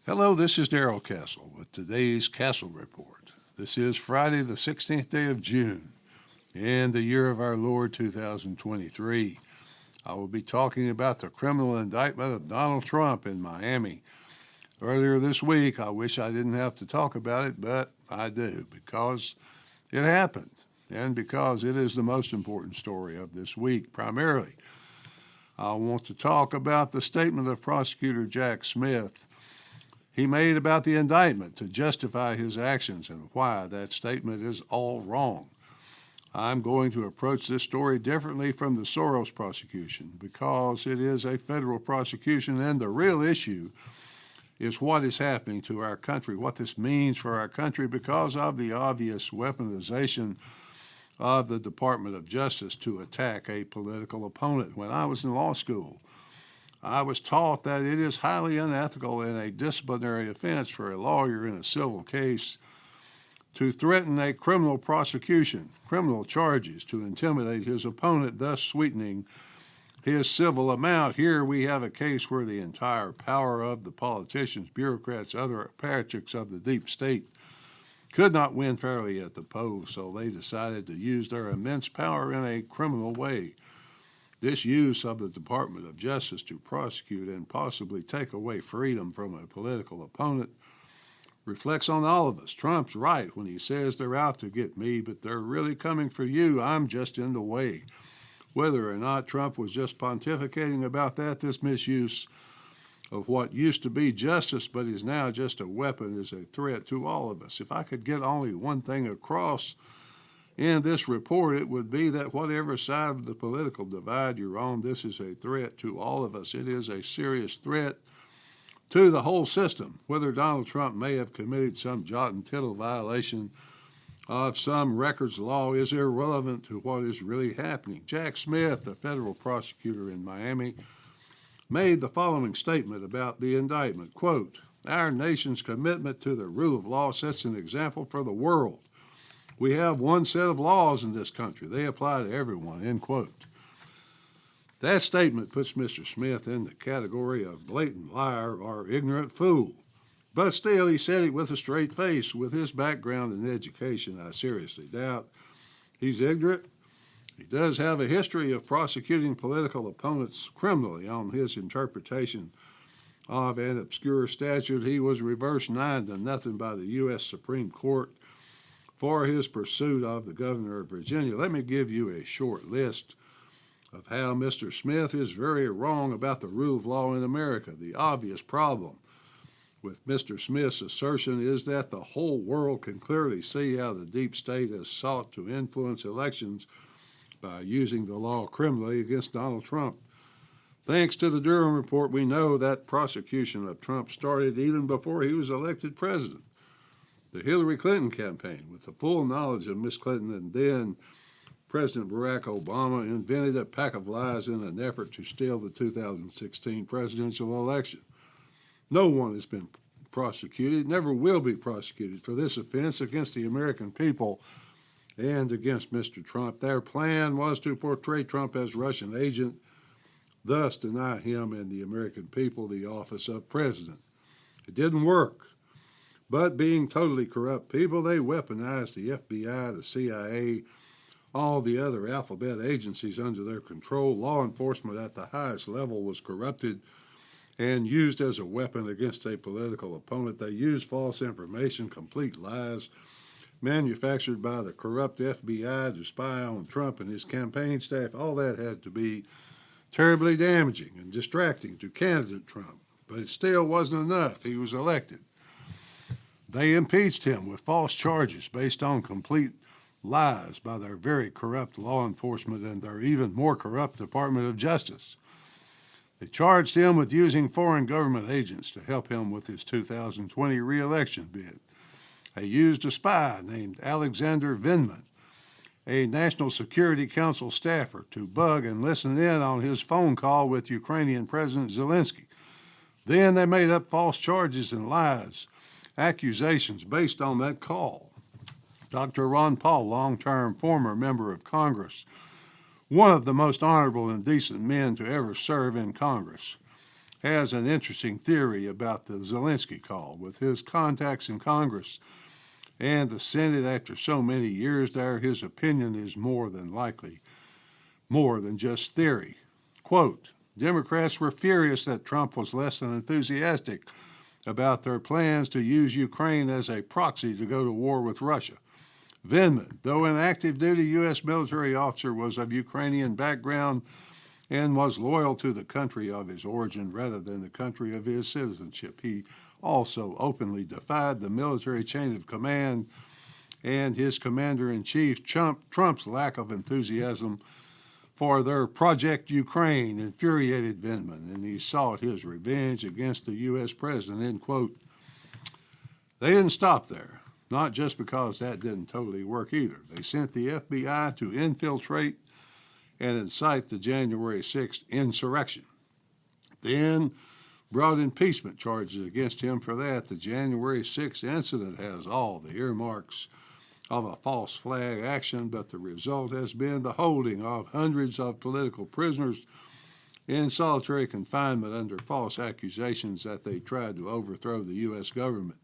Hello, this is Darrell Castle with today's Castle Report. This is Friday, the 16th day of June, in the year of our Lord 2023. I will be talking about the criminal indictment of Donald Trump in Miami. Earlier this week, I wish I didn't have to talk about it, but I do because it happened and because it is the most important story of this week primarily. I want to talk about the statement of prosecutor Jack Smith he made about the indictment to justify his actions and why that statement is all wrong. I'm going to approach this story differently from the Soros prosecution because it is a federal prosecution and the real issue is what is happening to our country, what this means for our country because of the obvious weaponization of the Department of Justice to attack a political opponent. When I was in law school, I was taught that it is highly unethical in a disciplinary offense for a lawyer in a civil case to threaten a criminal prosecution, criminal charges, to intimidate his opponent, thus sweetening his civil amount. Here we have a case where the entire power of the politicians, bureaucrats, other apparatchiks of the deep state could not win fairly at the polls, so they decided to use their immense power in a criminal way. This use of the Department of Justice to prosecute and possibly take away freedom from a political opponent reflects on all of us. Trump's right when he says they're out to get me, but they're really coming for you. I'm just in the way. Whether or not Trump was just pontificating about that, this misuse of what used to be justice but is now just a weapon is a threat to all of us. If I could get only one thing across in this report, it would be that whatever side of the political divide you're on, this is a threat to all of us. It is a serious threat to the whole system. Whether Donald Trump may have committed some jot and tittle violation of some records law is irrelevant to what is really happening. Jack Smith, the federal prosecutor in Miami, made the following statement about the indictment, quote, "Our nation's commitment to the rule of law sets an example for the world. We have one set of laws in this country. They apply to everyone," end quote. That statement puts Mr. Smith in the category of blatant liar or ignorant fool. But still, he said it with a straight face. With his background in education, I seriously doubt he's ignorant. He does have a history of prosecuting political opponents criminally on his interpretation of an obscure statute. He was reversed 9-0 by the U.S. Supreme Court for his pursuit of the governor of Virginia. Let me give you a short list of how Mr. Smith is very wrong about the rule of law in America. The obvious problem with Mr. Smith's assertion is that the whole world can clearly see how the deep state has sought to influence elections by using the law criminally against Donald Trump. Thanks to the Durham report, we know that prosecution of Trump started even before he was elected president. The Hillary Clinton campaign, with the full knowledge of Miss Clinton and then President Barack Obama, invented a pack of lies in an effort to steal the 2016 presidential election. No one has been prosecuted, never will be prosecuted for this offense against the American people and against Mr. Trump. Their plan was to portray Trump as Russian agent, thus deny him and the American people the office of president. It didn't work. But being totally corrupt people, they weaponized the FBI, the CIA, all the other alphabet agencies under their control. Law enforcement at the highest level was corrupted and used as a weapon against a political opponent. They used false information, complete lies, manufactured by the corrupt FBI to spy on Trump and his campaign staff. All that had to be terribly damaging and distracting to candidate Trump. But it still wasn't enough. He was elected. They impeached him with false charges based on complete lies by their very corrupt law enforcement and their even more corrupt Department of Justice. They charged him with using foreign government agents to help him with his 2020 re-election bid. They used a spy named Alexander Vindman, a National Security Council staffer, to bug and listen in on his phone call with Ukrainian President Zelensky. Then they made up false charges and lies, accusations based on that call. Dr. Ron Paul, long-term former member of Congress, one of the most honorable and decent men to ever serve in Congress, has an interesting theory about the Zelensky call. With his contacts in Congress and the Senate after so many years there, his opinion is more than likely more than just theory. Quote, Democrats were furious that Trump was less than enthusiastic about their plans to use Ukraine as a proxy to go to war with Russia. Vindman, though an active duty U.S. military officer, was of Ukrainian background and was loyal to the country of his origin rather than the country of his citizenship. He also openly defied the military chain of command and his commander-in-chief, Trump's lack of enthusiasm for their Project Ukraine infuriated Vindman, and he sought his revenge against the U.S. president, end quote. They didn't stop there, not just because that didn't totally work either. They sent the FBI to infiltrate and incite the January 6th insurrection. Then brought impeachment charges against him for that. The January 6th incident has all the earmarks of a false flag action, but the result has been the holding of hundreds of political prisoners in solitary confinement under false accusations that they tried to overthrow the U.S. government.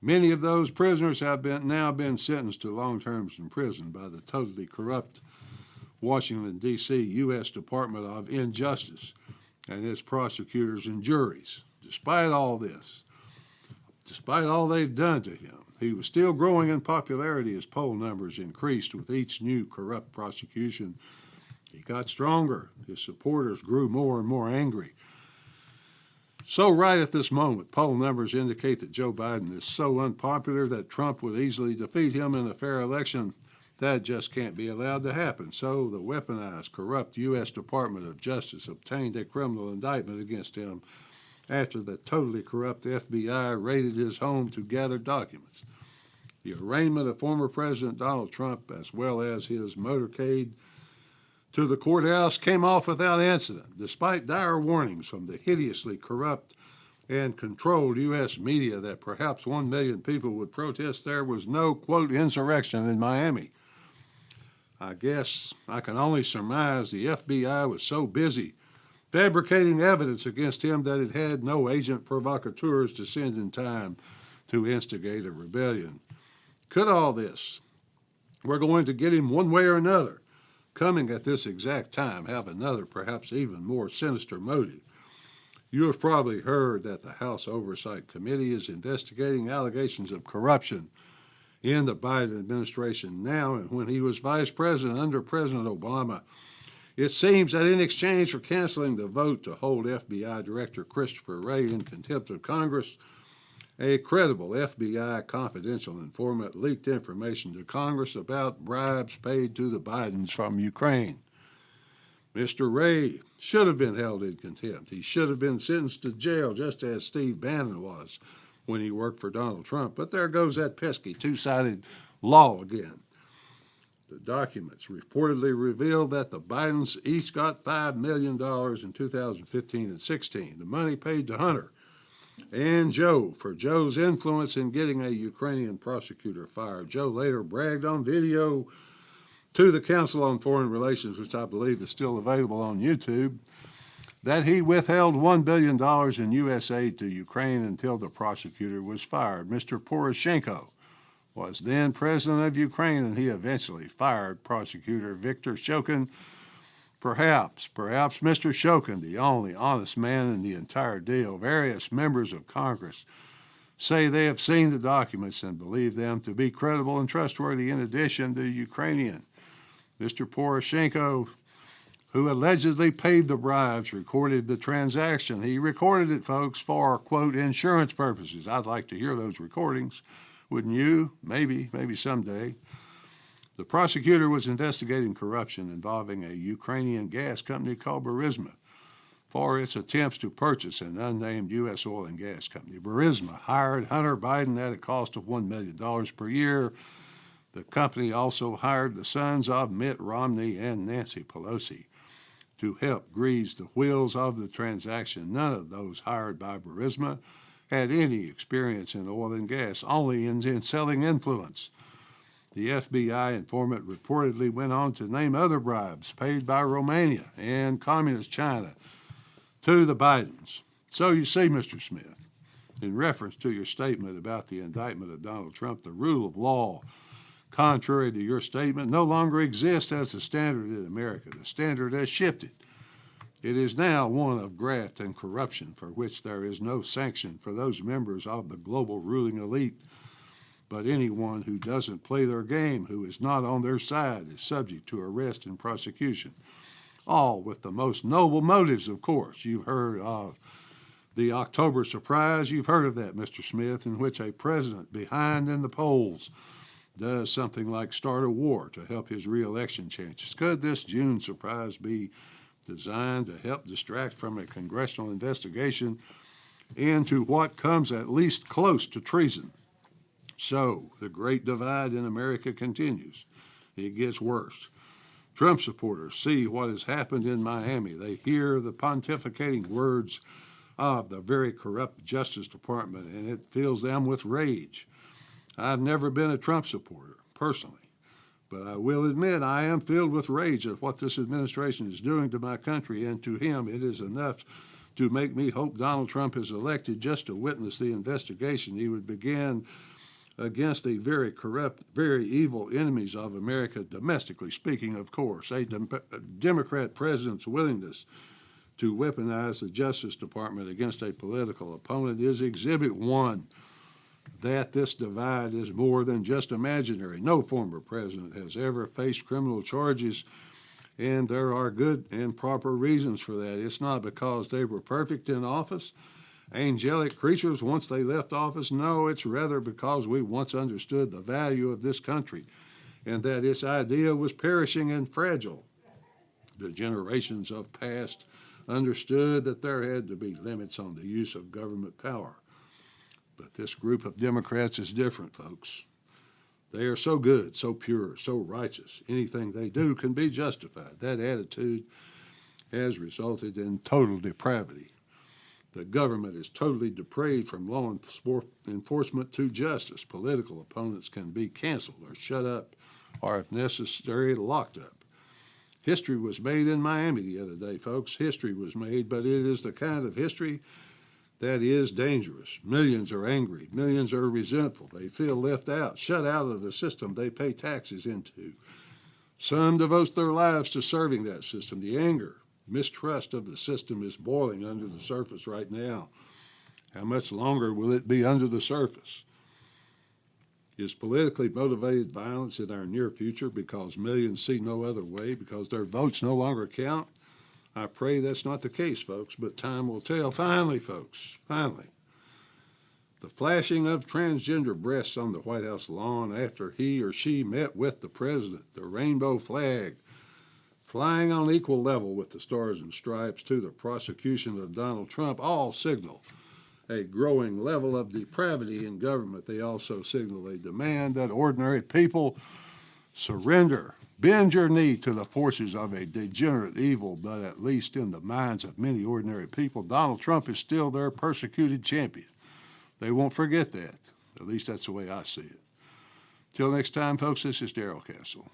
Many of those prisoners have now been sentenced to long terms in prison by the totally corrupt Washington, D.C. U.S. Department of Injustice and its prosecutors and juries. Despite all this, despite all they've done to him, he was still growing in popularity as poll numbers increased with each new corrupt prosecution. He got stronger. His supporters grew more and more angry. So right at this moment, poll numbers indicate that Joe Biden is so unpopular that Trump would easily defeat him in a fair election. That just can't be allowed to happen. So the weaponized, corrupt U.S. Department of Justice obtained a criminal indictment against him after the totally corrupt FBI raided his home to gather documents. The arraignment of former President Donald Trump, as well as his motorcade to the courthouse, came off without incident, despite dire warnings from the hideously corrupt and controlled U.S. media that perhaps 1 million people would protest. There was no, quote, insurrection in Miami. I guess I can only surmise the FBI was so busy fabricating evidence against him that it had no agent provocateurs to send in time to instigate a rebellion. Could all this, we're going to get him one way or another, coming at this exact time, have another, perhaps even more sinister motive? You have probably heard that the House Oversight Committee is investigating allegations of corruption in the Biden administration now and when he was vice president under President Obama. It seems that in exchange for canceling the vote to hold FBI Director Christopher Wray in contempt of Congress, a credible FBI confidential informant leaked information to Congress about bribes paid to the Bidens from Ukraine. Mr. Wray should have been held in contempt. He should have been sentenced to jail just as Steve Bannon was when he worked for Donald Trump. But there goes that pesky two-sided law again. The documents reportedly revealed that the Bidens each got $5 million in 2015 and 16, the money paid to Hunter and Joe for Joe's influence in getting a Ukrainian prosecutor fired. Joe later bragged on video to the Council on Foreign Relations, which I believe is still available on YouTube, that he withheld $1 billion in U.S. aid to Ukraine until the prosecutor was fired. Mr. Poroshenko was then president of Ukraine, and he eventually fired prosecutor Viktor Shokin. Perhaps Mr. Shokin, the only honest man in the entire deal. Various members of Congress say they have seen the documents and believe them to be credible and trustworthy. In addition, the Ukrainian Mr. Poroshenko, who allegedly paid the bribes, recorded the transaction. He recorded it, folks, for, quote, insurance purposes. I'd like to hear those recordings. Wouldn't you? Maybe someday. The prosecutor was investigating corruption involving a Ukrainian gas company called Burisma for its attempts to purchase an unnamed U.S. oil and gas company. Burisma hired Hunter Biden at a cost of $1 million per year. The company also hired the sons of Mitt Romney and Nancy Pelosi to help grease the wheels of the transaction. None of those hired by Burisma had any experience in oil and gas, only in selling influence. The FBI informant reportedly went on to name other bribes paid by Romania and Communist China To the Bidens. So you see, Mr. Smith, in reference to your statement about the indictment of Donald Trump, the rule of law, contrary to your statement, no longer exists as a standard in America. The standard has shifted. It is now one of graft and corruption for which there is no sanction for those members of the global ruling elite. But anyone who doesn't play their game, who is not on their side, is subject to arrest and prosecution. All with the most noble motives, of course. You've heard of the October surprise. You've heard of that, Mr. Smith, in which a president behind in the polls does something like start a war to help his reelection chances. Could this June surprise be designed to help distract from a congressional investigation into what comes at least close to treason? So the great divide in America continues. It gets worse. Trump supporters see what has happened in Miami. They hear the pontificating words of the very corrupt Justice Department, and it fills them with rage. I've never been a Trump supporter, personally, but I will admit I am filled with rage at what this administration is doing to my country, and to him it is enough to make me hope Donald Trump is elected just to witness the investigation he would begin against the very corrupt, very evil enemies of America, domestically speaking, of course. A Democrat president's willingness to weaponize the Justice Department against a political opponent is exhibit one that this divide is more than just imaginary. No former president has ever faced criminal charges, and there are good and proper reasons for that. It's not because they were perfect in office, angelic creatures once they left office. No, it's rather because we once understood the value of this country and that its idea was perishing and fragile. The generations of past understood that there had to be limits on the use of government power. But this group of Democrats is different, folks. They are so good, so pure, so righteous. Anything they do can be justified. That attitude has resulted in total depravity. The government is totally depraved from law enforcement to justice. Political opponents can be canceled or shut up or, if necessary, locked up. History was made in Miami the other day, folks. History was made, but it is the kind of history that is dangerous. Millions are angry. Millions are resentful. They feel left out, shut out of the system they pay taxes into. Some devote their lives to serving that system. The anger, mistrust of the system is boiling under the surface right now. How much longer will it be under the surface? Is politically motivated violence in our near future because millions see no other way, because their votes no longer count? I pray that's not the case, folks, but time will tell. Finally, folks, finally. The flashing of transgender breasts on the White House lawn after he or she met with the president, the rainbow flag flying on equal level with the stars and stripes to the prosecution of Donald Trump, all signal a growing level of depravity in government. They also signal a demand that ordinary people surrender, bend your knee to the forces of a degenerate evil, but at least in the minds of many ordinary people, Donald Trump is still their persecuted champion. They won't forget that. At least that's the way I see it. Till next time, folks, this is Darrell Castle.